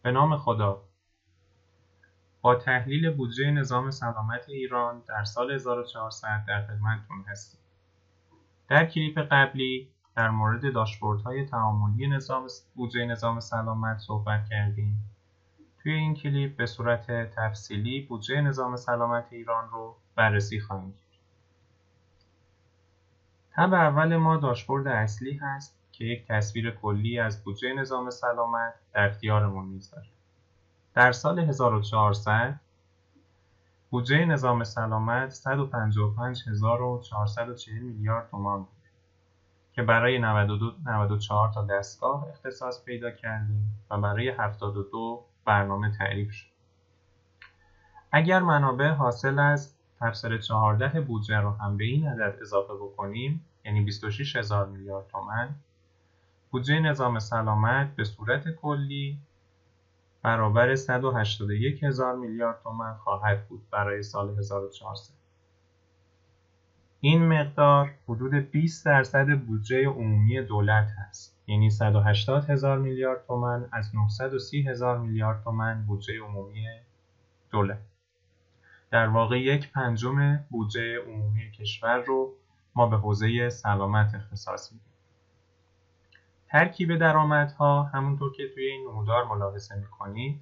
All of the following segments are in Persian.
به نام خدا. با تحلیل بودجه نظام سلامت ایران در سال 1400 در خدمتتون هستیم. در کلیپ قبلی در مورد داشبوردهای تعاملی بودجه نظام سلامت صحبت کردیم. توی این کلیپ به صورت تفصیلی بودجه نظام سلامت ایران رو بررسی خواهیم کرد. تب اول ما داشبورد اصلی هست که یک تصویر کلی از بودجه نظام سلامت در اختیارمون میذاره. در سال 1400 بودجه نظام سلامت 155440 میلیارد تومان بود که برای 94 تا دستگاه اختصاص پیدا کردیم و برای 72 برنامه تعریف شد. اگر منابع حاصل از تفسیر 14 بودجه رو هم به این عدد اضافه بکنیم، یعنی 26000 میلیارد تومان، بودجه نظام سلامت به صورت کلی برابر 181000 میلیارد تومان خواهد بود برای سال 1400. این مقدار حدود 20% بودجه عمومی دولت هست، یعنی 180000 میلیارد تومان از 930000 میلیارد تومان بودجه عمومی دولت. در واقع 1/5 بودجه عمومی کشور رو ما به حوزه سلامت اختصاص میدیم. ترکیب درآمدها همونطور که توی این نمودار ملاحظه میکنید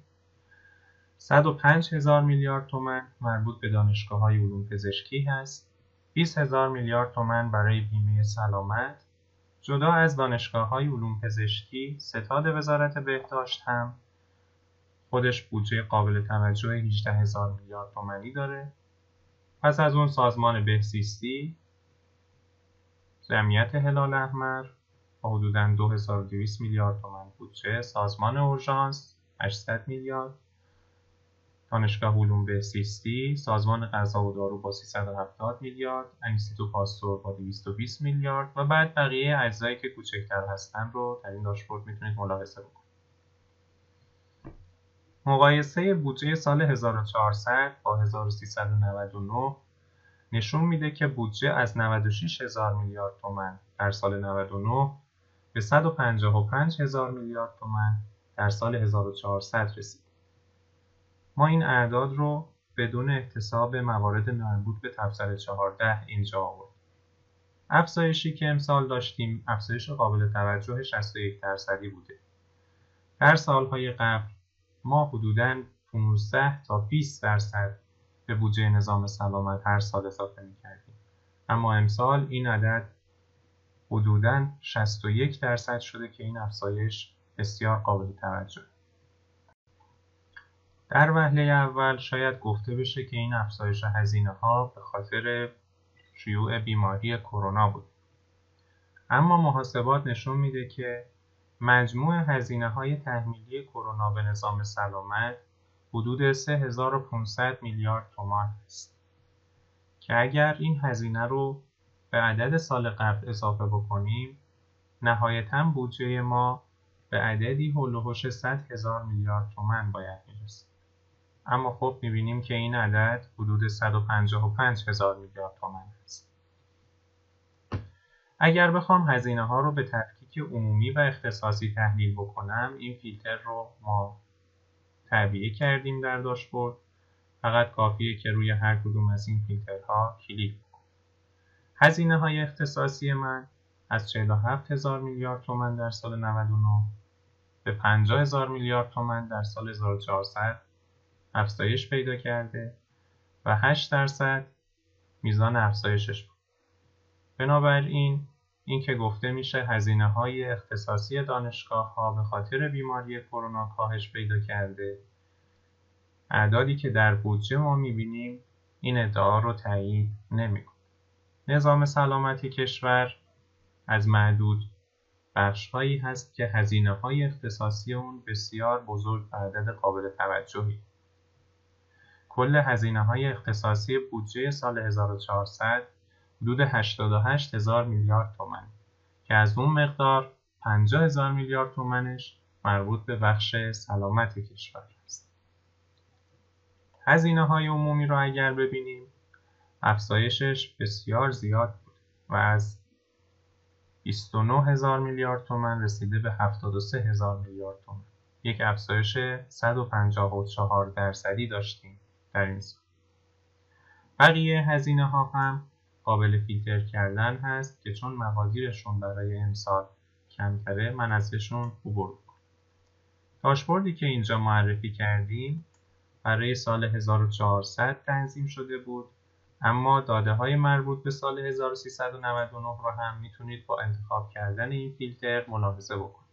105000 میلیارد تومان مربوط به دانشگاه‌های علوم پزشکی هست، 20000 میلیارد تومان برای بیمه سلامت. جدا از دانشگاه‌های علوم پزشکی، ستاد وزارت بهداشت هم خودش بودجه قابل توجه 18000 میلیارد تومانی داره. پس از اون سازمان بهزیستی، جمعیت هلال احمر با حدوداً 2200 میلیارد تومان بودجه، سازمان اورژانس 800 میلیارد، دانشگاه علوم بهزیستی، سازمان غذا و دارو با 370 میلیارد، انستیتو پاستور با 220 میلیارد و بعد بقیه اجزایی که کوچکتر هستن رو در این داشبورد میتونید ملاحظه بکنید. مقایسه بودجه سال 1400 با 1399 نشون میده که بودجه از 96000 میلیارد تومان در سال 99 به 155000 میلیارد تومان در سال 1400 رسید. ما این اعداد رو بدون احتساب موارد مربوط به تفسیر 14 اینجا آوردیم. افزایشی که امسال داشتیم افزایش قابل توجه 61% بوده. در سالهای قبل ما حدوداً 15 تا 20% به بودجه نظام سلامت هر سال اضافه می‌کردیم، اما امسال این عدد حدوداً 61% شده که این افزایش بسیار قابل توجه. در وهله اول شاید گفته بشه که این افزایش هزینه‌ها به خاطر شیوع بیماری کرونا بود، اما محاسبات نشون میده که مجموع هزینه‌های تحمیلی کرونا به نظام سلامت حدود 3500 میلیارد تومان است که اگر این هزینه رو به عدد سال قبل اضافه بکنیم نهایتاً بودجه ما به عددی هول و هوش 100,000 میلیارد تومان باید میرسه. اما خب میبینیم که این عدد حدود 155,000 میلیارد تومان است. اگر بخوام هزینه ها رو به تفکیک عمومی و اختصاصی تحلیل بکنم، این فیلتر رو ما تعبیه کردیم در داشبورد. فقط کافیه که روی هر کدوم از این فیلترها کلیک بکنم. هزینه های اختصاصی من از 47,000 میلیارد تومان در سال 99 به 50,000 میلیارد تومان در سال 1400 افزایش پیدا کرده و 8% میزان افزایشش بود. بنابراین این که گفته میشه هزینه‌های اختصاصی دانشگاه‌ها به خاطر بیماری کرونا کاهش پیدا کرده، اعدادی که در بودجه ما میبینیم این ادعا رو تایید نمی‌کنه. نظام سلامتی کشور از معدود بخش‌هایی هست که هزینه‌های اختصاصی اون بسیار بزرگ و عدد قابل توجهی. کل هزینه‌های اختصاصی بودجه سال 1400 حدود 88,000 میلیارد تومان که از اون مقدار 50,000 میلیارد تومانش مربوط به بخش سلامت کشور است. هزینه‌های عمومی رو اگر ببینیم افزایشش بسیار زیاد بود و از 29,000 میلیارد تومان رسیده به 73,000 میلیارد تومان. یک افزایش 154% داشتیم در این سال. بقیه هزینه ها هم قابل فیلتر کردن هست که چون مقادیرشون برای امسال کمتره من ازشون عبور میکنم. داشبوردی که اینجا معرفی کردیم برای سال 1400 تنظیم شده بود، اما داده های مربوط به سال 1399 رو هم میتونید با انتخاب کردن این فیلتر ملاحظه بکنید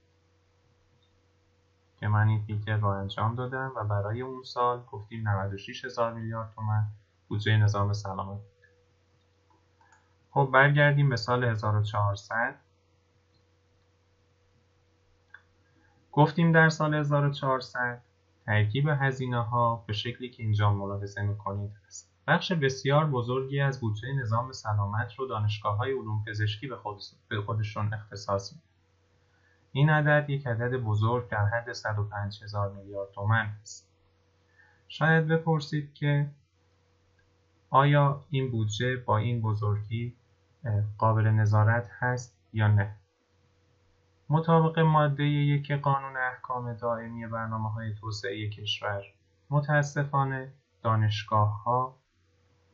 که من این فیلتر رو انجام دادم و برای اون سال گفتیم 96,000 میلیارد تومان بودجه نظام سلامت. خب برگردیم به سال 1400. گفتیم در سال 1400 ترکیب هزینه ها به شکلی که اینجا ملاحظه میکنید است. بخش بسیار بزرگی از بودجه نظام سلامت رو دانشگاه‌های علوم پزشکی به خودشون اختصاص میدن. این عدد یک عدد بزرگ در حد 105,000 میلیارد تومان است. شاید بپرسید که آیا این بودجه با این بزرگی قابل نظارت هست یا نه؟ مطابق ماده 1 قانون احکام دائمی برنامه‌های توسعه کشور، متاسفانه دانشگاه‌ها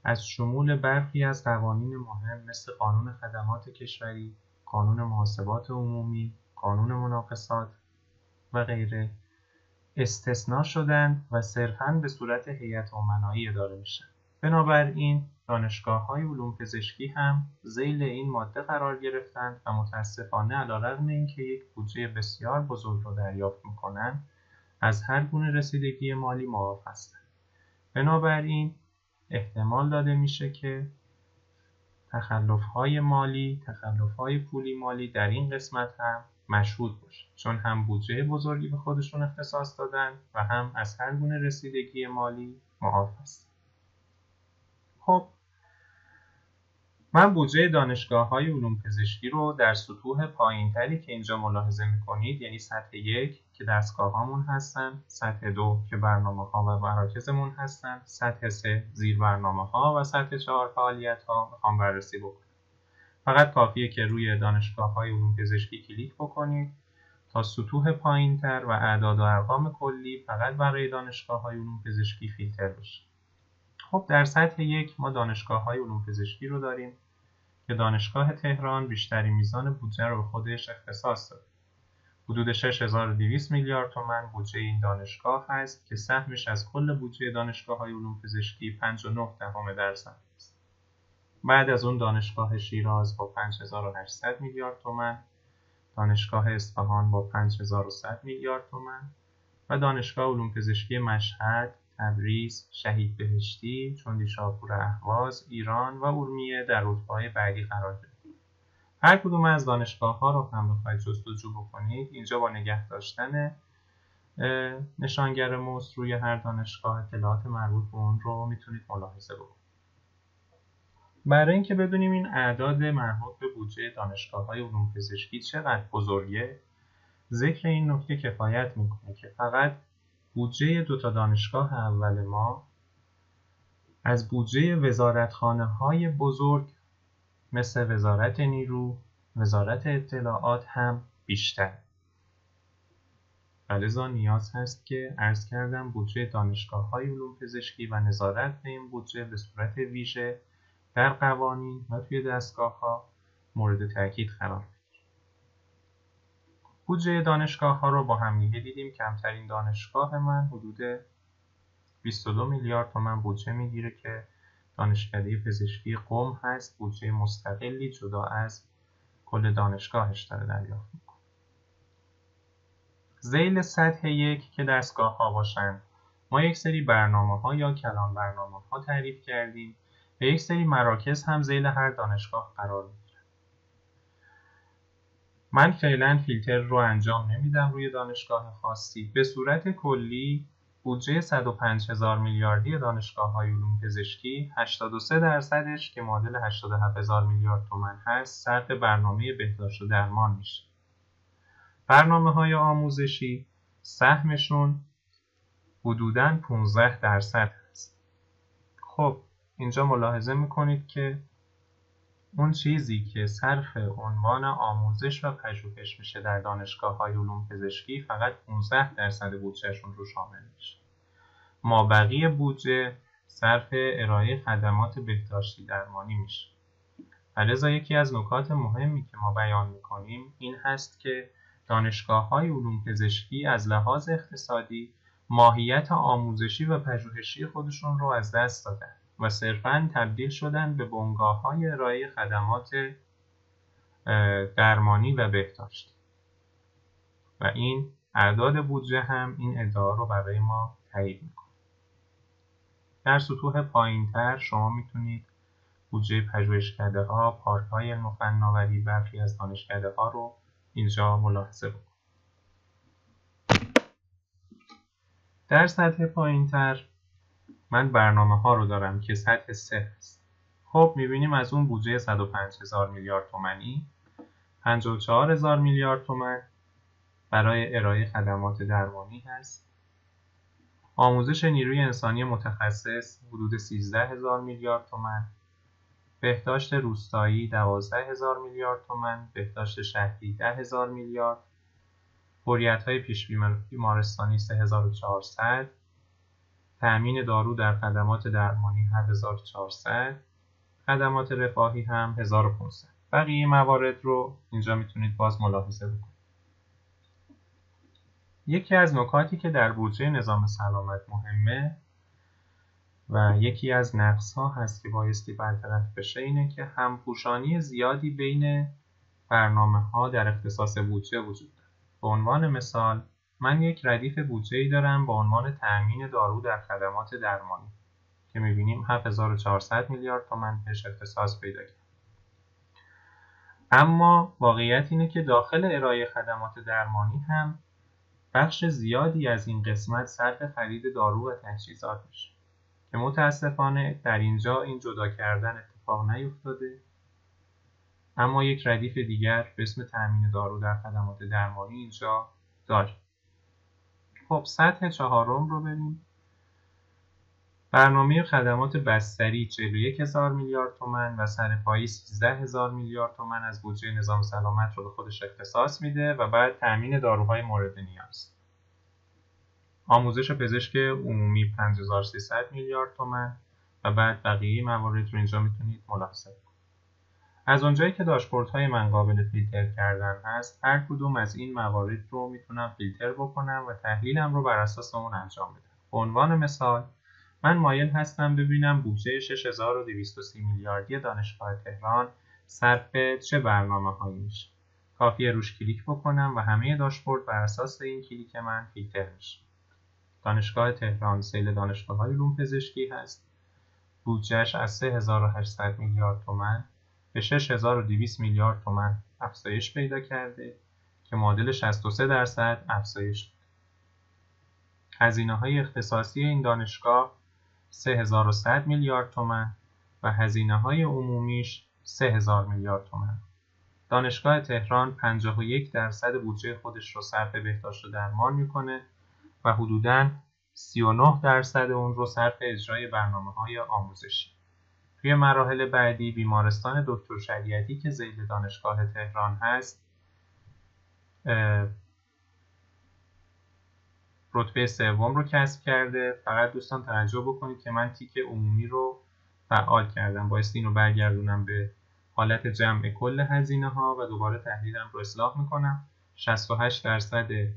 از شمول برخی از قوانین مهم مثل قانون خدمات کشوری، قانون محاسبات عمومی، قانون مناقصات و غیره استثناء شدند و صرفاً به صورت هیئت امنایی اداره میشن. بنابراین دانشگاه‌های علوم پزشکی هم ذیل این ماده قرار گرفتند و متاسفانه علیرغم اینکه یک بودجه بسیار بزرگ را دریافت می‌کنند، از هر گونه رسیدگی مالی معاف هستند. بنابراین احتمال داده میشه که تخلف‌های پولی مالی در این قسمت هم مشهود باشه، چون هم بودجه بزرگی به خودشون اختصاص دادن و هم از هر گونه رسیدگی مالی معاف هستن. خب من بودجه دانشگاه‌های علوم پزشکی رو در سطوح پایین‌تری که اینجا ملاحظه می‌کنید، یعنی سطح 1 که دستگاه‌هامون هستن، سطح 2 که برنامه‌ها و مراکزمون هستن، سطح 3 زیر برنامه‌ها و سطح 4 فعالیت‌ها می‌خوام بررسی بکنم. فقط کافیه که روی دانشگاه‌های علوم پزشکی کلیک بکنید تا سطوح پایین‌تر و اعداد و ارقام کلی فقط برای دانشگاه‌های علوم پزشکی فیلتر بشه. خب در سطح 1 ما دانشگاه‌های علوم پزشکی رو داریم که دانشگاه تهران بیشترین میزان بودجه رو به خودش اختصاص داده. حدود 6,200 میلیارد تومان بودجه این دانشگاه هست که سهمش از کل بودجه دانشگاه‌های علوم پزشکی 5.9% است. بعد از اون دانشگاه شیراز با 5,800 میلیارد تومان، دانشگاه اصفهان با 5,100 میلیارد تومان و دانشگاه علوم پزشکی مشهد، تبریز، شهید بهشتی، چندیشاپور اهواز، ایران و ارومیه در رتبه‌های بعدی قرار گرفت. هر کدوم از دانشگاه‌ها رو هم بخواید جستجو بکنید، اینجا با نگه داشتن نشانگر موس روی هر دانشگاه اطلاعات مربوط به اون رو میتونید ملاحظه بکنید. برای اینکه بدونیم این اعداد مربوط به بودجه دانشگاه‌های علوم پزشکی چقدر بزرگه، ذکر این نکته کفایت میکنه که فقط بودجه 2 دانشگاه اول ما از بودجه وزارتخانه‌های بزرگ مثل وزارت نیرو، وزارت اطلاعات هم بیشتر. لذا نیاز هست که عرض کردم بودجه دانشگاه‌های علوم پزشکی و نظارت به این بودجه به صورت ویژه در قوانین و توی دستگاه‌ها مورد تاکید قرار بگیره. بودجه دانشگاه‌ها رو با هم دیگه دیدیم. کمترین دانشگاه من حدود 22 میلیارد تومان بودجه میگیره که دانشکده پزشکی قم هست، بودجه مستقلی جدا از کل دانشگاهش داره دریافت میکنه. ذیل سطح 1 که دستگاه‌ها باشن، ما یک سری برنامه‌ها یا کلان برنامه‌ها تعریف کردیم و یک سری مراکز هم ذیل هر دانشگاه قرار میگیرن. من فعلا فیلتر رو انجام نمیدم روی دانشگاه خاصی. به صورت کلی بودجه 105,000 میلیاردی دانشگاه‌های علوم پزشکی 83% که معادل 87,000 میلیارد تومان هست صرف برنامه بهداشت و درمان میشه. برنامه‌های آموزشی سهمشون حدوداً 15% هست. خب اینجا ملاحظه میکنید که اون چیزی که صرف عنوان آموزش و پژوهش میشه در دانشگاه‌های علوم پزشکی فقط 15% بودجهشون رو شامل میشه. مابقی بودجه صرف ارائه خدمات بهداشتی درمانی میشه. لذا یکی از نکات مهمی که ما بیان میکنیم این هست که دانشگاه‌های علوم پزشکی از لحاظ اقتصادی ماهیت آموزشی و پژوهشی خودشون رو از دست دادن و صرفاً تبدیل شدن به بنگاه‌های ارائه خدمات درمانی و بهداشتی. و این اعداد بودجه هم این ادعا رو برای ما تایید میکنه. در سطوح پایین‌تر شما میتونید بودجه پژوهشکده‌ها، پارک‌های علم و فناوری، برخی از دانشکده‌ها رو اینجا ملاحظه بکنید. در سطح پایین‌تر من برنامه‌ها رو دارم که سطح 3 هست. خب می‌بینیم از اون بودجه 105,000 میلیارد تومانی 54,000 میلیارد تومان برای ارائه خدمات درمانی هست. آموزش نیروی انسانی متخصص حدود 13,000 میلیارد تومان، بهداشت روستایی 12,000 میلیارد تومان، بهداشت شهری 10,000 میلیارد، فوریت‌های پیش بیمارستانی 3,400، تأمین دارو در خدمات درمانی 7,400، خدمات رفاهی هم 1,500. بقیه موارد رو اینجا میتونید باز ملاحظه بکنید. یکی از نکاتی که در بودجه نظام سلامت مهمه و یکی از نقص‌ها هست که بایستی برطرف بشه اینه که همپوشانی زیادی بین برنامه‌ها در اختصاص بودجه وجود داره. به عنوان مثال من یک ردیف بودجه‌ای دارم با عنوان تأمین دارو در خدمات درمانی که می‌بینیم 7,400 میلیارد تومان بهش اختصاص پیدا کرد. اما واقعیت اینه که داخل ارائه خدمات درمانی هم بخش زیادی از این قسمت صرف خرید دارو و تجهیزات میشه که متاسفانه در اینجا این جدا کردن اتفاق نیفتاده، اما یک ردیف دیگر به اسم تأمین دارو در خدمات درمانی اینجا داریم. خب سطح چهارم رو بریم. برنامه خدمات بستری 41,000 میلیارد تومان و سرپایی 13,000 میلیارد تومان از بودجه نظام سلامت رو به خودش اختصاص میده و بعد تأمین داروهای مورد نیاز. آموزش پزشک عمومی 5,300 میلیارد تومان و بعد بقیه موارد رو اینجا میتونید ملاحظه کنید. از اونجایی که داشبوردهای من قابل فیلتر کردن هست، هر کدوم از این موارد رو میتونم فیلتر بکنم و تحلیلم رو بر اساس اون انجام بدم. به عنوان مثال من مایل هستم ببینم بودجه 6,230 میلیاردی دانشگاه تهران صرف چه برنامه‌هایی میشه. کافیه روش کلیک بکنم و همه داشبورد بر اساس این کلیک من فیلتر میشه. دانشگاه تهران سیل دانشگاه‌های علوم پزشکی هست. بودجهش از 3,800 میلیارد تومان به 6,200 میلیارد تومان افزایش پیدا کرده که معادل 63% افزایش بود. هزینه‌های اختصاصی این دانشگاه 3,100 میلیارد تومان و هزینه‌های عمومیش 3,000 میلیارد تومان. دانشگاه تهران 51% بودجه خودش رو صرف بهداشت و درمان میکنه و حدوداً 39% اون رو صرف اجرای برنامه‌های آموزشی. توی مراحل بعدی بیمارستان دکتر شریعتی که ذیل دانشگاه تهران هست رتبه سوم رو کسب کرده. فقط دوستان توجه بکنید که من تیک عمومی رو فعال کردم، بایستی اینو برگردونم به حالت جمع کل هزینه‌ها و دوباره تحلیلم رو اصلاح میکنم. 68%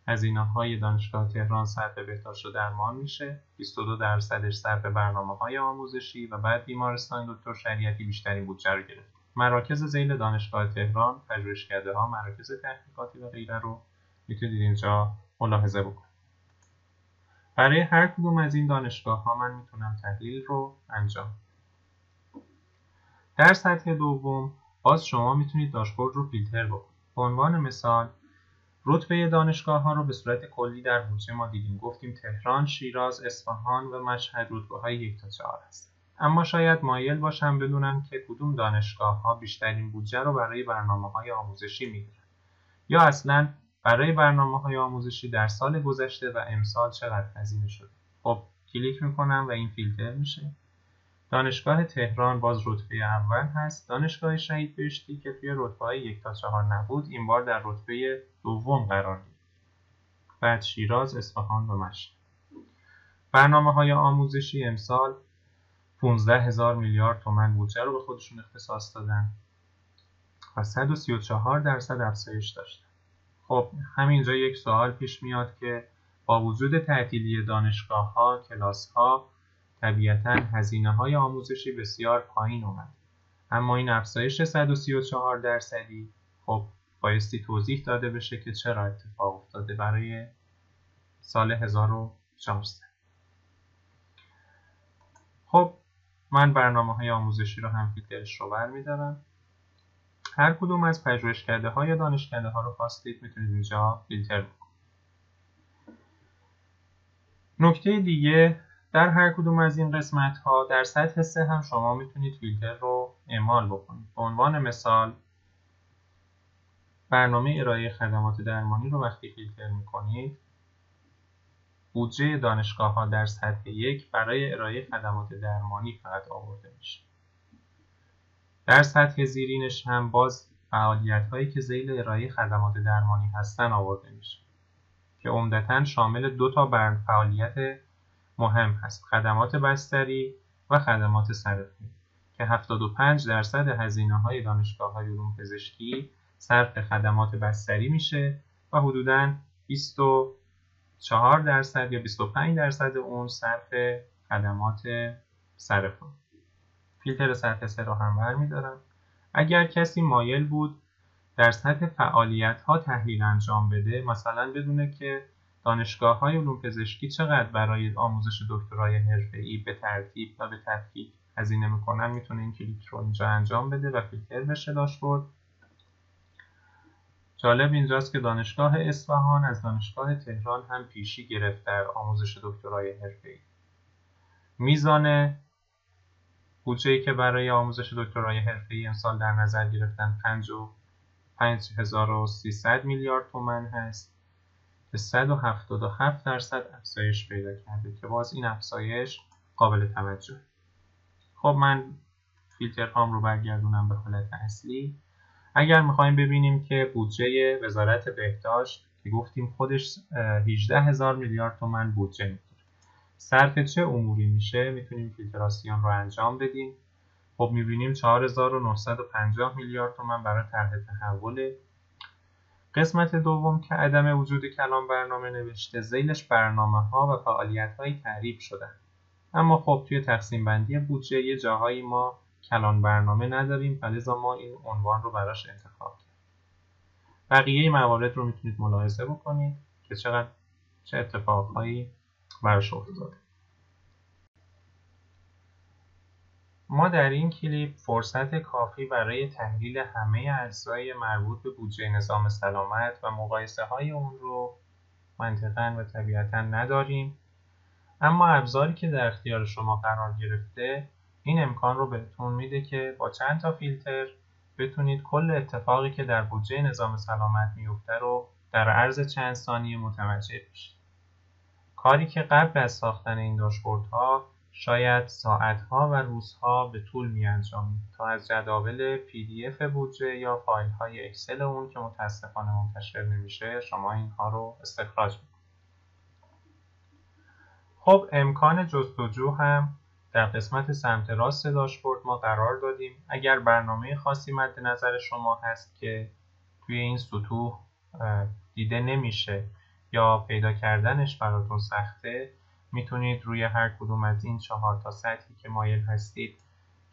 هزینه‌های دانشگاه تهران صرف بهداشت و درمان میشه، 22% صرف برنامه‌های آموزشی و بعد بیمارستان دکتر شریعتی بیشترین بودجه رو گرفت. مراکز ذیل دانشگاه تهران، پژوهشکده‌ها، مراکز تحقیقاتی و غیره رو میتونید اینجا ملاحظه بکنید. برای هر کدوم از این دانشگاه‌ها من میتونم تحلیل رو انجام. در سطح دوم باز شما میتونید داشبورد رو فیلتر بکنید. به عنوان مثال رتبه دانشگاه‌ها رو به صورت کلی در بودجه ما دیدیم. گفتیم تهران، شیراز، اصفهان و مشهد رتبه‌های 1 تا 4 هست. اما شاید مایل باشم بدونم که کدوم دانشگاه‌ها بیشترین بودجه رو برای برنامه‌های آموزشی میگیرن یا اصلاً برای برنامه‌های آموزشی در سال گذشته و امسال چقدر هزینه شده. خب کلیک میکنم و این فیلتر میشه. دانشگاه تهران باز رتبه اول هست. دانشگاه شهید بهشتی که توی رتبه‌های 1 تا 4 نبود، این بار در رتبه دوم قرار گرفت. بعد شیراز، اصفهان و مشهد. برنامه‌های آموزشی امسال 15,000 میلیارد تومان بودجه رو به خودشون اختصاص دادن و 134% افزایش داشتن. خب همینجا یک سوال پیش میاد که با وجود تعطیلی دانشگاه‌ها، کلاس‌ها، طبیعتاً هزینه‌های آموزشی بسیار پایین اومد. اما این افزایش 134%، خب بایستی توضیح داده بشه که چرا اتفاق افتاده برای سال 1400. خب من برنامه‌های آموزشی رو هم فیلترش رو برمی‌دارم. هر کدوم از پژوهشکده‌ها یا دانشکده‌ها رو خواستید میتونید اینجا فیلتر بکنید. نکته دیگه، در هر کدوم از این قسمت‌ها در سطح 3 هم شما میتونید فیلتر رو اعمال بکنید. به عنوان مثال برنامه ارائه خدمات درمانی رو وقتی فیلتر میکنید، بودجه دانشگاه‌ها در سطح 1 برای ارائه خدمات درمانی فقط آورده میشه. در سطح زیرینش هم باز فعالیت‌هایی که ذیل ارائه خدمات درمانی هستن آورده میشه که عمدتاً شامل 2 تا فعالیت مهم هست: خدمات بستری و خدمات سرپنی که 75% هزینه‌های دانشگاه‌های علوم پزشکی صرف خدمات بستری میشه و حدوداً 24% یا 25% اون صرف خدمات سرپنی. فیلتر سطح 3 رو هم برمی‌دارم. اگر کسی مایل بود در سطح فعالیت‌ها تحلیل انجام بده، مثلا بدونه که دانشگاه‌های علوم پزشکی چقدر برای آموزش دکترای حرفه‌ای به ترتیب و به تفکیک هزینه میکنن، میتونه این کلیک رو اینجا انجام بده و فیلتر بشه داشبورد. جالب اینجاست که دانشگاه اصفهان از دانشگاه تهران هم پیشی گرفت در آموزش دکترای حرفه‌ای. میزان بودجه‌ای که برای آموزش دکترای حرفه‌ای امسال در نظر گرفتن 5300 میلیارد تومان هست که 177% افزایش پیدا کرده که باز این افزایش قابل توجه. خب من فیلترهام رو برگردونم به حالت اصلی. اگر میخوایم ببینیم که بودجه وزارت بهداشت که گفتیم خودش 18,000 میلیارد تومان بودجه میگیره، صرف چه اموری میشه، میتونیم فیلتراسیون رو انجام بدیم. خب میبینیم 4950 میلیارد تومان برای طرح تحول. قسمت دوم که عدم وجود کلان برنامه نوشته، ذیلش برنامه‌ها و فعالیت‌هایی تعریف شدن. اما خب توی تقسیم بندی بودجه یه جاهایی ما کلان برنامه نداریم و لذا ما این عنوان رو براش انتخاب کردیم. بقیه موارد رو میتونید ملاحظه بکنید که چه اتفاقهایی براش افتاده. ما در این کلیپ فرصت کافی برای تحلیل همه اجزای مربوط به بودجه نظام سلامت و مقایسه‌های اون رو منطقاً و طبیعتاً نداریم، اما ابزاری که در اختیار شما قرار گرفته این امکان رو بهتون میده که با چند تا فیلتر بتونید کل اتفاقی که در بودجه نظام سلامت میفته رو در عرض چند ثانیه متوجه بشید. کاری که قبل از ساختن این داشبوردها شاید ساعتها و روزها به طول میانجامید تا از جداول PDF بودجه یا فایل های اکسل اون که متاسفانه منتشر نمیشه شما اینها رو استخراج میکنید. خب امکان جستجو هم در قسمت سمت راست داشبورد ما قرار دادیم. اگر برنامه خاصی مد نظر شما هست که توی این سطوح دیده نمیشه یا پیدا کردنش براتون سخته، میتونید روی هر کدوم از این 4 تا سطحی که مایل هستید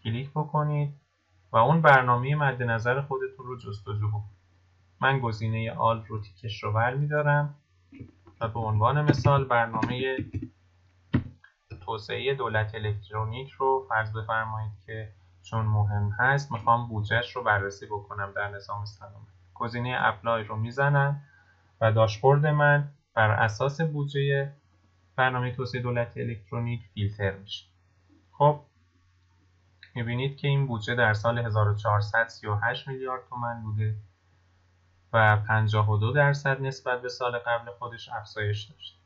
کلیک بکنید و اون برنامه مد نظر خودتون رو جستجو بکنید. من گزینه آل رو تیکش رو برمی‌دارم و به عنوان مثال برنامه توسعه دولت الکترونیک رو فرض بفرمایید که چون مهم هست میخوام بودجهش رو بررسی بکنم در نظام سلامت. گزینه اپلای رو میزنم و داشبورد من بر اساس بودجه برنامه توسعه دولت الکترونیک فیلتر میشه. خب میبینید که این بودجه در سال 1438 میلیارد تومان بوده و 52% نسبت به سال قبل خودش افزایش داشت.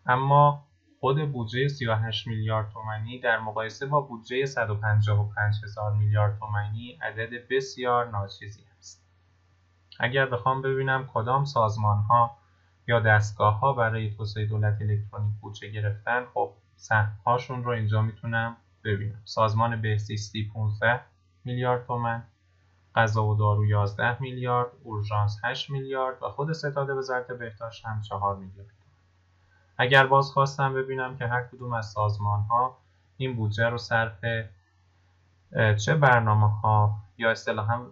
اما خود بودجه 38 میلیارد تومانی در مقایسه با بودجه 155,000 میلیارد تومانی عدد بسیار ناچیزی است. اگر بخوام ببینم کدام سازمان‌ها یا دستگاه‌ها برای توسعه دولت الکترونیک بودجه گرفتن، خب سهم‌هاشون رو اینجا میتونم ببینم. سازمان بهزیستی 15 میلیارد تومان، غذا و دارو 11 میلیارد، اورژانس 8 میلیارد و خود ستاد وزارت بهداشت هم 4 میلیارد. اگر باز خواستم ببینم که هر کدوم از سازمان‌ها این بودجه رو صرف چه برنامه‌ها یا اصطلاحاً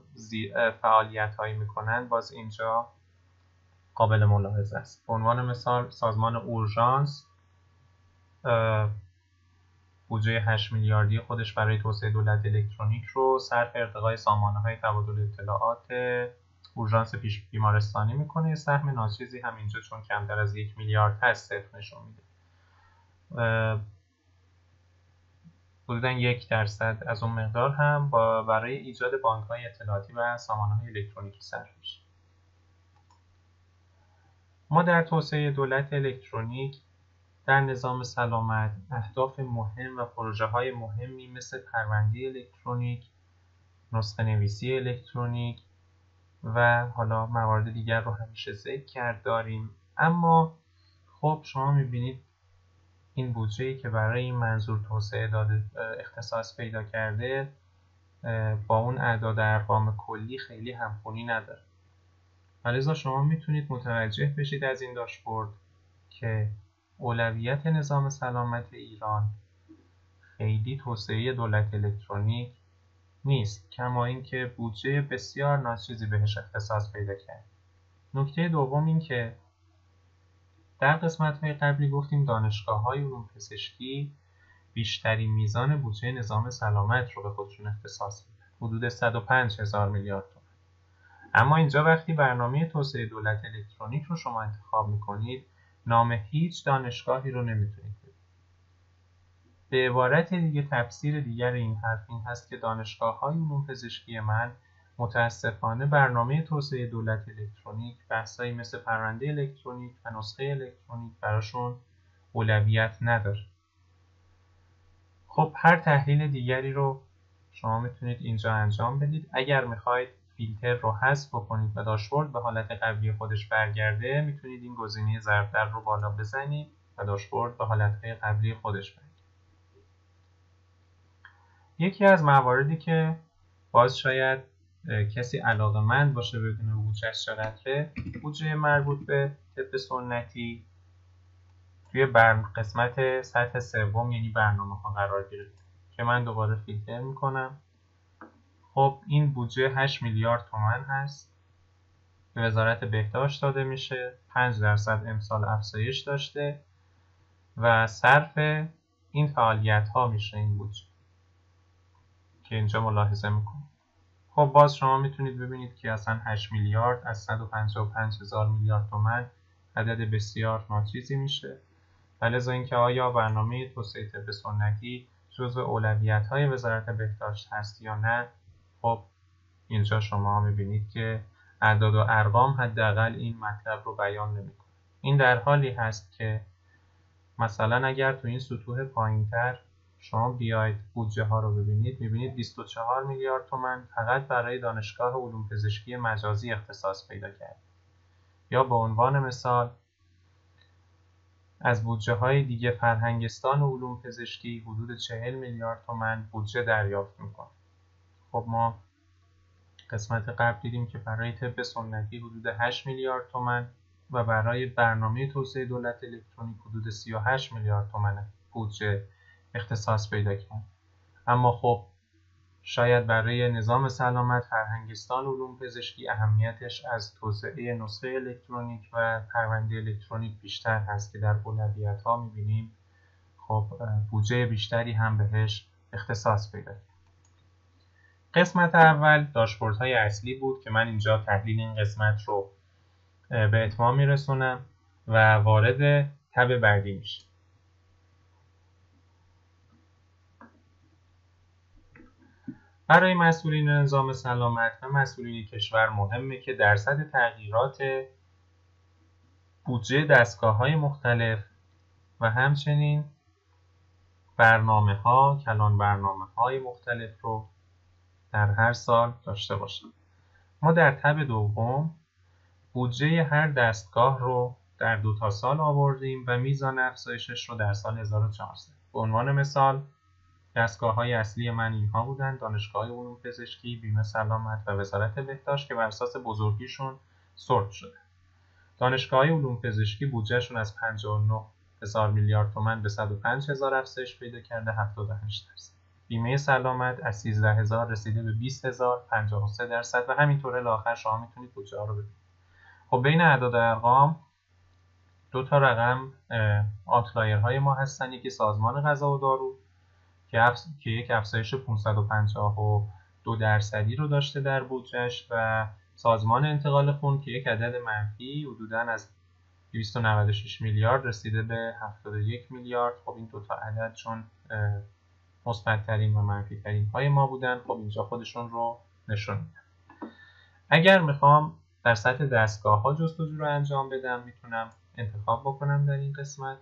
فعالیت‌هایی می‌کنند، باز اینجا قابل ملاحظه است. به عنوان مثال سازمان اورژانس بودجه 8 میلیاردی خودش برای توسعه دولت الکترونیک رو صرف ارتقای سامانه‌های تبادل اطلاعات اورژانس بیمارستانی میکنه. سهم ناچیزی هم اینجا چون کمتر از 1 میلیارد هست صفر نشون میده. حدوداً 1% از اون مقدار هم برای ایجاد بانک‌های اطلاعاتی و سامانه‌های الکترونیکی صرف میشه. ما در توسعه دولت الکترونیک در نظام سلامت اهداف مهم و پروژه‌های مهمی مثل پرونده الکترونیک، نسخه نویسی الکترونیک و حالا موارد دیگر رو همیشه ذکر کرد داریم. اما خب شما می‌بینید این بودجه‌ای که برای این منظور توسعه داده اختصاص پیدا کرده با اون اعداد و ارقام کلی خیلی همخوانی نداره. لذا شما میتونید متوجه بشید از این داشبورد که اولویت نظام سلامت ایران خیلی توسعه دولت الکترونیک نیست، کما اینکه بودجه بسیار ناچیزی بهش اختصاص پیدا کرد. نکته دوم این که در قسمت‌های قبلی گفتیم دانشگاه‌های علوم پزشکی بیشترین میزان بودجه نظام سلامت رو به خودشون اختصاص میدن، حدود 105,000 میلیارد تومان. اما اینجا وقتی برنامه توسعه دولت الکترونیک رو شما انتخاب میکنید، نام هیچ دانشگاهی رو نمیتونید ببینید. به عبارت دیگه تفسیر دیگر این حرف این هست که دانشگاه‌های علوم پزشکی من متاسفانه برنامه توسعه دولت الکترونیک، بحثایی مثل پرونده الکترونیک و نسخه الکترونیک براشون اولویت نداره. خب هر تحلیل دیگری رو شما میتونید اینجا انجام بدید. اگر میخواید فیلتر رو حذف بکنید و داشبورد به حالت قبلی خودش برگرده، میتونید این گزینه ضرب‌در رو بالا بزنید و داشبورد به حالتهای قبلی خودش برگرده. یکی از مواردی که باز شاید کسی علاقه‌مند باشه بدون بودجه‌اش چقدره، بودجه مربوط به طب سنتی توی قسمت سطح سوم یعنی برنامه‌ها قرار گرفته که من دوباره فیلتر میکنم. خب این بودجه 8 میلیارد تومان هست به وزارت بهداشت داده میشه، 5% امسال افزایش داشته و صرف این فعالیت ها میشه این بودجه که اینجا ملاحظه میکنید. خب باز شما میتونید ببینید که اصلا 8 میلیارد از 155,000 میلیارد تومان عدد بسیار ناچیزی میشه. لذا اینکه آیا برنامه توسعه طب سنتی جزو اولویت‌های وزارت بهداشت هست یا نه، خب اینجا شما می‌بینید که اعداد و ارقام حداقل این مطلب رو بیان نمی‌کنه. این در حالی هست که مثلا اگر تو این سطوح پایین‌تر شما بیاید بودجه ها رو ببینید، می‌بینید 24 میلیارد تومان فقط برای دانشگاه علوم پزشکی مجازی اختصاص پیدا کرد. یا به عنوان مثال از بودجه‌های دیگه فرهنگستان و علوم پزشکی حدود 40 میلیارد تومان بودجه دریافت میکنه. خب ما قسمت قبل دیدیم که برای طب سنتی حدود 8 میلیارد تومان و برای برنامه توسعه دولت الکترونیک حدود 38 میلیارد تومان بودجه اختصاص پیدا کرد. اما خب شاید برای نظام سلامت فرهنگستان و علوم پزشکی اهمیتش از توسعه نسخه الکترونیک و پرونده الکترونیک بیشتر هست که در اولویت ها می‌بینیم خب بودجه بیشتری هم بهش اختصاص پیدا کرد. قسمت اول داشبوردهای اصلی بود که من اینجا تحلیل این قسمت رو به اتمام میرسونم و وارد تب بعدی میشه. برای مسئولین نظام سلامت و مسئولین کشور مهمه که درصد تغییرات بودجه دستگاه‌های مختلف و همچنین برنامه ها، کلان برنامه های مختلف رو در هر سال داشته باشیم. ما در تب دوم بودجه هر دستگاه رو در 2 تا سال آوردیم و میزان افزایشش رو در سال 1400. به عنوان مثال دستگاه‌های اصلی من اینها بودن: دانشگاه علوم پزشکی، بیمه سلامت و وزارت بهداشت که بر اساس بزرگیشون سورت شده. دانشگاه علوم پزشکی بودجهشون از 59,000 میلیارد تومان به 105,000 افزایش پیدا کرده، 78%. بیمه سلامت از 13,000 رسیده به 20,000، 53% و همینطور الی آخر. شما میتونید بودجه ها رو ببینید. خب بین اعداد و ارقام 2 تا رقم آوتلایرهای ما هستن. یکی سازمان غذا و دارو که یک افزایش 552% رو داشته در بودجهش و سازمان انتقال خون که یک عدد منفی حدوداً از 296 میلیارد رسیده به 71 میلیارد. خب این 2 تا عدد چون مثبت ترین و منفی ترین های ما بودن، خب اینجا خودشون رو نشون میدن. اگر میخوام در سطح دستگاه ها جستجو رو انجام بدم، میتونم انتخاب بکنم در این قسمت.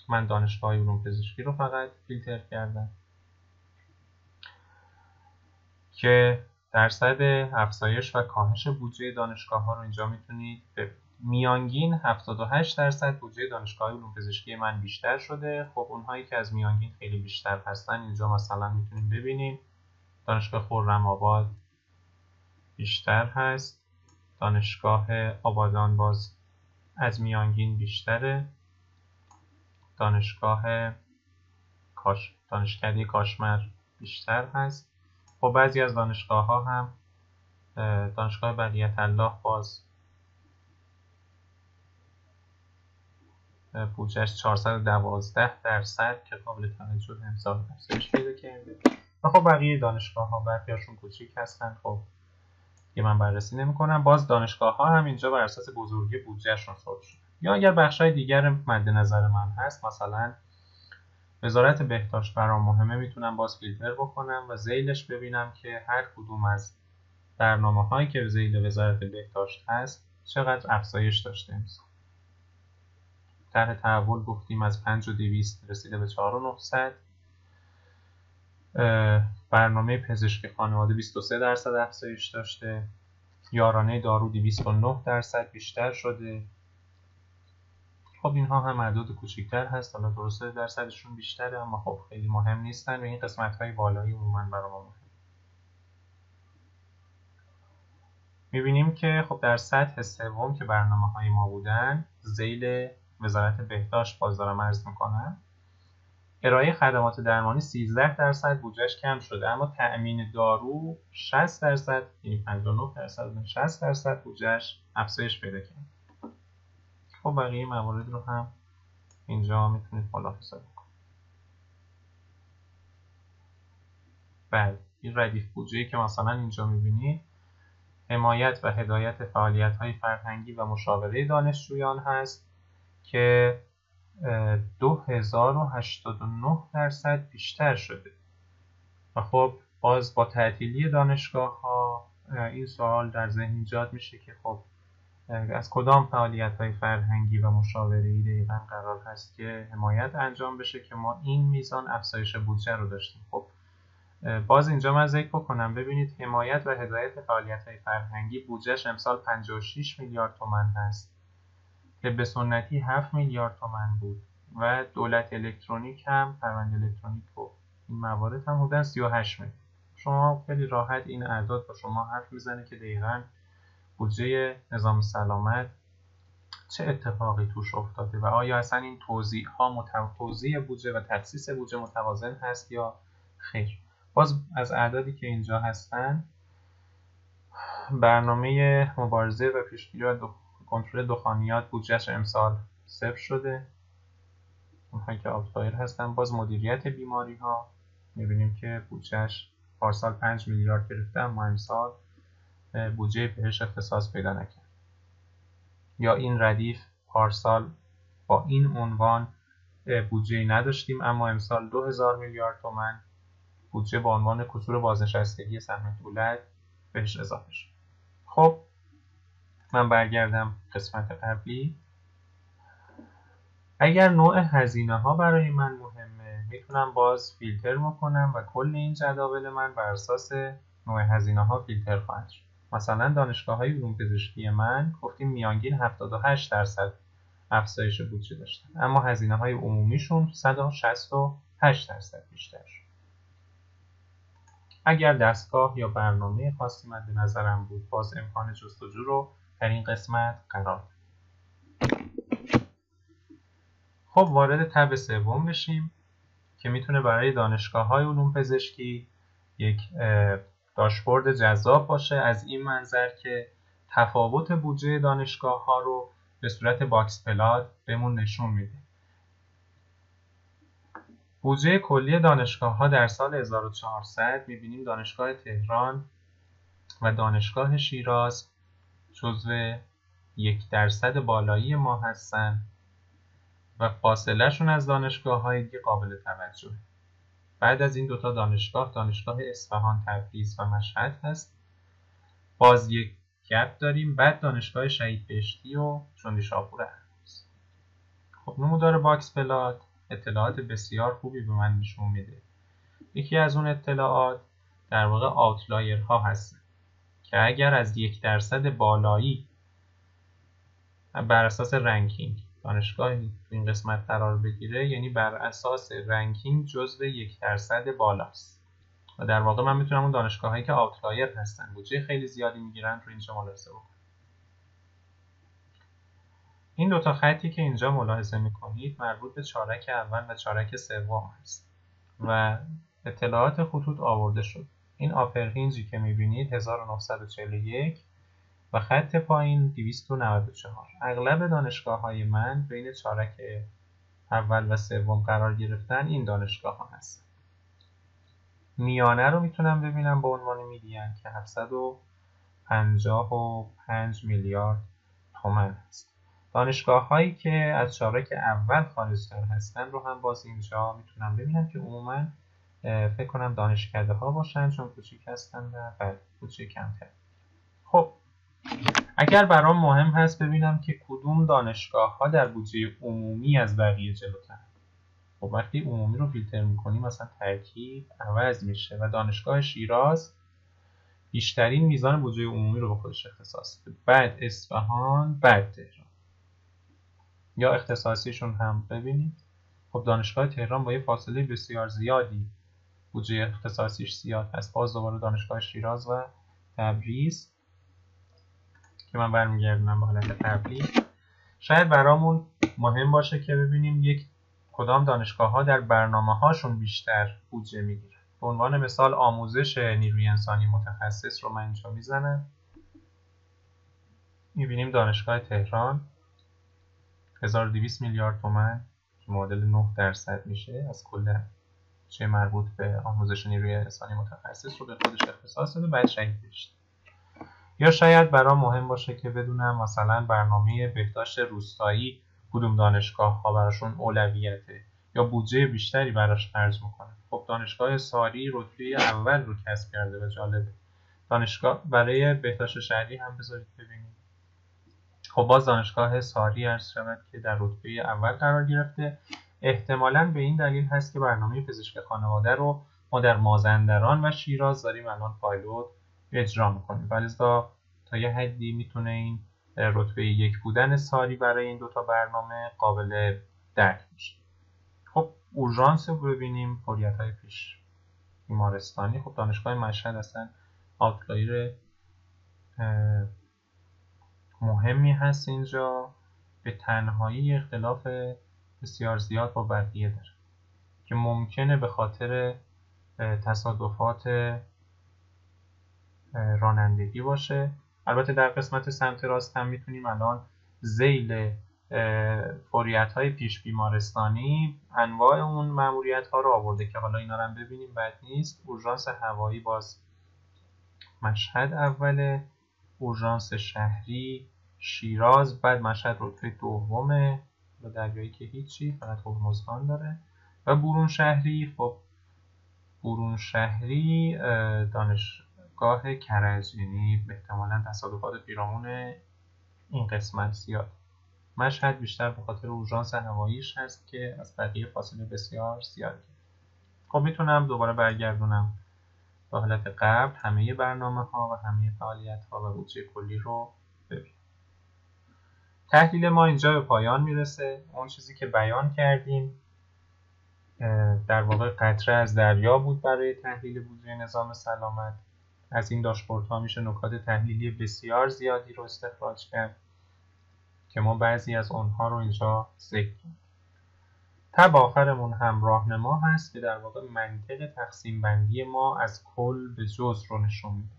من دانشگاه علوم پزشکی رو فقط فیلتر کردم که درصد افزایش و کاهش بودجه دانشگاه ها رو اینجا میتونید ببینید. میانگین 78% بودجه دانشگاه علوم پزشکی من بیشتر شده. خب اونهایی که از میانگین خیلی بیشتر هستن اینجا مثلا میتونید ببینید دانشگاه خرم‌آباد بیشتر هست، دانشگاه آبادان باز از میانگین بیشتره، دانشکده کاشمر بیشتر هست. خب بعضی از دانشگاه ها هم دانشگاه بقیت الله باز بودجهش 412% که قابل توجه امسال افزایش پیدا کرده. و خب بقیه دانشگاه ها برخیاشون کوچیک هستن، خب که من بررسی نمی کنم. باز دانشگاه ها هم اینجا بر اساس بزرگی بودجهشون سورت شده. یا اگر بخشای دیگر مد نظر من هست، مثلا وزارت بهداشت برام مهمه، میتونم باز فیلتر بکنم و ذیلش ببینم که هر کدوم از برنامه هایی که ذیل وزارت بهداشت هست چقدر افزایش داشته امسال. طرح تحول گفتیم از 5200 رسیده به 4900. برنامه پزشکی خانواده 23% افزایش داشته. یارانه دارو 209% بیشتر شده. خب اینها هم اعداد کوچکتر هست، حالا درسته درصدشون بیشتره اما خب خیلی مهم نیستن و این قسمت‌های بالایی عموما برای ما مهم. می‌بینیم که خب در سطح سوم که برنامه‌های ما بودن، ذیل وزارت بهداشت باز دارم عرض می‌کنم، ارائه خدمات درمانی 13% بودجهش کم شده، اما تأمین دارو 60%، یعنی 59% 60% بودجهش افزایش پیدا کرد. خب بقیه موارد رو هم اینجا میتونید ملاحظه بکنید. بله، این ردیف بودجه‌ای که مثلا اینجا می‌بینید حمایت و هدایت فعالیت‌های فرهنگی و مشاوره دانشجویان هست که 2089% بیشتر شده. و خب باز با تعطیلی دانشگاه‌ها این سوال در ذهن ایجاد میشه که خب از کدام فعالیت‌های فرهنگی و مشاوره‌ای دقیقاً قرار هست که حمایت انجام بشه که ما این میزان افزایش بودجه رو داشتیم. خب باز اینجا من ذکر بکنم ببینید حمایت و هدایت فعالیت‌های فرهنگی بودجهش امسال 56 میلیارد تومان هست که به سنتی 7 میلیارد تومان بود و دولت الکترونیک هم پرونده الکترونیک و این موارد هم حدود 38 میلیارد. شما خیلی راحت این اعداد با شما حرف میزنه که دقیقاً بودجه نظام سلامت چه اتفاقی توش افتاده و آیا اصلا این توزیع بودجه و تخصیص بودجه متوازن هست یا خیر. باز از اعدادی که اینجا هستن، برنامه مبارزه و پیشگیری و کنترل دخانیات بودجهش امسال 0 شده، اونهایی که آوتلایر هستن. باز مدیریت بیماری ها میبینیم که بودجهش پارسال 5 میلیارد گرفته اما امسال بودجه بهش اختصاص پیدا نکرد. یا این ردیف پارسال با این عنوان بودجه نداشتیم اما امسال 2000 میلیارد تومان بودجه با عنوان کسور بازنشستگی سهم دولت بهش اضافه شد. خب من برگردم قسمت قبلی. اگر نوع هزینه ها برای من مهمه میتونم باز فیلتر بکنم و کل این جداول من بر اساس نوع هزینه ها فیلتر خواهد شد. مثلا دانشگاه های علوم پزشکی من گفتیم میانگین 78% افزایش بودجه داشتن، اما هزینه های عمومیشون 168% بیشتر شد. اگر دستگاه یا برنامه خاصی مد نظرم بود باز امکان جستجو رو در این قسمت قرار دادم. خب وارد تب سوم بشیم که میتونه برای دانشگاه‌های علوم پزشکی یک داشبورد جذاب باشه از این منظر که تفاوت بودجه دانشگاه‌ها رو به صورت باکس پلات بهمون نشون میده. بودجه کلی دانشگاه‌ها در سال 1400 میبینیم دانشگاه تهران و دانشگاه شیراز جزو 1% بالایی ما هستن و فاصله شون از دانشگاه‌های دیگه قابل توجهه. بعد از این دوتا دانشگاه اصفهان، تبریز و مشهد هست. باز یک گپ داریم. بعد دانشگاه شهید بهشتی و چندیشاپور هست. خب نمودار باکس پلات اطلاعات بسیار خوبی به من نشون میده. یکی از اون اطلاعات در واقع آوتلایر ها هست که اگر از 1% بالایی بر اساس رنکینگ دانشگاهی تو این قسمت قرار بگیره، یعنی بر اساس رنکینگ جزو 1% بالاست و در واقع من میتونم اون دانشگاه هایی که آوتلایر هستن بودجه خیلی زیادی میگیرن رو اینجا ملاحظه بکنم. این دوتا خطی که اینجا ملاحظه میکنید مربوط به چارک اول و چارک سوم هست و اطلاعات خطوط آورده شد. این آپر هینجی که میبینید 1941 و خط پایین 294. اغلب دانشگاه های من بین چارک اول و سوم قرار گرفتن این دانشگاه ها هستن. میانه رو میتونم ببینم به عنوان میدین که 755 میلیارد تومان هست. دانشگاه هایی که از چارک اول خارج‌تر هستن رو هم باز اینجا میتونم ببینم که عموما فکر کنم دانشکده ها باشن چون کوچیک هستن و بودجه کمتر. خب اگر برام مهم هست ببینم که کدوم دانشگاه ها در بودجه عمومی از بقیه جلوتر. خب وقتی عمومی رو فیلتر میکنیم مثلا ترکیب عوض میشه و دانشگاه شیراز بیشترین میزان بودجه عمومی رو به خودش اختصاص میده، بعد اصفهان، بعد تهران. یا اختصاصیشون هم ببینید. خب دانشگاه تهران با یه فاصله بسیار زیادی بودجه اختصاصیش زیاد هست. باز دوباره دانشگاه شیراز و تبریز که من برمیگردونم به حالت قبلی. شاید برامون مهم باشه که ببینیم کدام دانشگاه ها در برنامه هاشون بیشتر بودجه میگیرن. به عنوان مثال آموزش نیروی انسانی متخصص رو من اینجا میزنم. میبینیم دانشگاه تهران 1200 میلیارد تومان که معادل 9% میشه از کل بودجه مربوط به آموزش نیروی انسانی متخصص رو به خودش اختصاص داده. بعد شهید بهشتی. یا شاید برام مهم باشه که بدونم مثلا برنامه بهداشت روستایی کدوم دانشگاه ها براشون اولویته یا بودجه بیشتری براش خرج میکنه. خب دانشگاه ساری رتبه اول رو کسب کرده و جالبه. دانشگاه برای بهداشت شهری هم بذارید ببینید. خب باز دانشگاه ساری عرض شود که در رتبه اول قرار گرفته. احتمالاً به این دلیل هست که برنامه پزشک خانواده رو ما در مازندران و شیراز داریم الان پایلوت اجرا میکنیم. لذا تا یه حدی میتونه این رتبه 1 بودن ساری برای این دوتا برنامه قابل درک باشه. خب اورژانس رو ببینیم. فوریت‌های پیش بیمارستانی. خب دانشگاه مشهد هستن آوتلایر مهمی هست اینجا، به تنهایی اختلاف بسیار زیاد با بقیه داره که ممکنه به خاطر تصادفات رانندگی باشه. البته در قسمت سمت راست هم میتونیم الان ذیل فوریت‌های پیش بیمارستانی انواع اون ماموریت‌ها رو آورده که حالا اینا رو هم ببینیم بد نیست. اورژانس هوایی باز مشهد اوله، اورژانس شهری شیراز، بعد مشهد رتبه دومه و دریایی که هیچی فقط هرمزگان داره و برون شهری. خب برون شهری دانشگاه کرج، یعنی احتمالاً تصادفات پیرامون این قسمت زیاد. مشهد بیشتر به خاطر اورژانس هواییش هست که از بقیه فاصله بسیار زیاد. خب میتونم دوباره برگردونم به حالت قبل، همه برنامه‌ها و همه فعالیت‌ها و بودجه کلی رو ببینیم. تحلیل ما اینجا به پایان میرسه. اون چیزی که بیان کردیم در واقع قطره از دریا بود برای تحلیل بودجه نظام سلامت. از این داشبوردها میشه نکات تحلیلی بسیار زیادی رو استخراج کرد که ما بعضی از اونها رو اینجا ذکر کردیم. تب آخرمون هم راهنما هست که در واقع منطق تقسیم بندی ما از کل به جزء رو نشون میده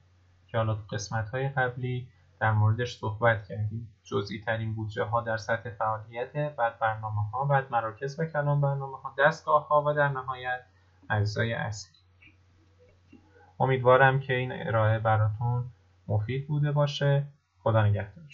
که حالا تو قسمت‌های قبلی در موردش صحبت کردیم. جزئی ترین بودجه ها در سطح فعالیت، بعد برنامه ها، بعد مراکز و کلان برنامه ها، دستگاه ها و در نهایت اجزای اصلی. امیدوارم که این ارائه براتون مفید بوده باشه. خدا نگهدارتون.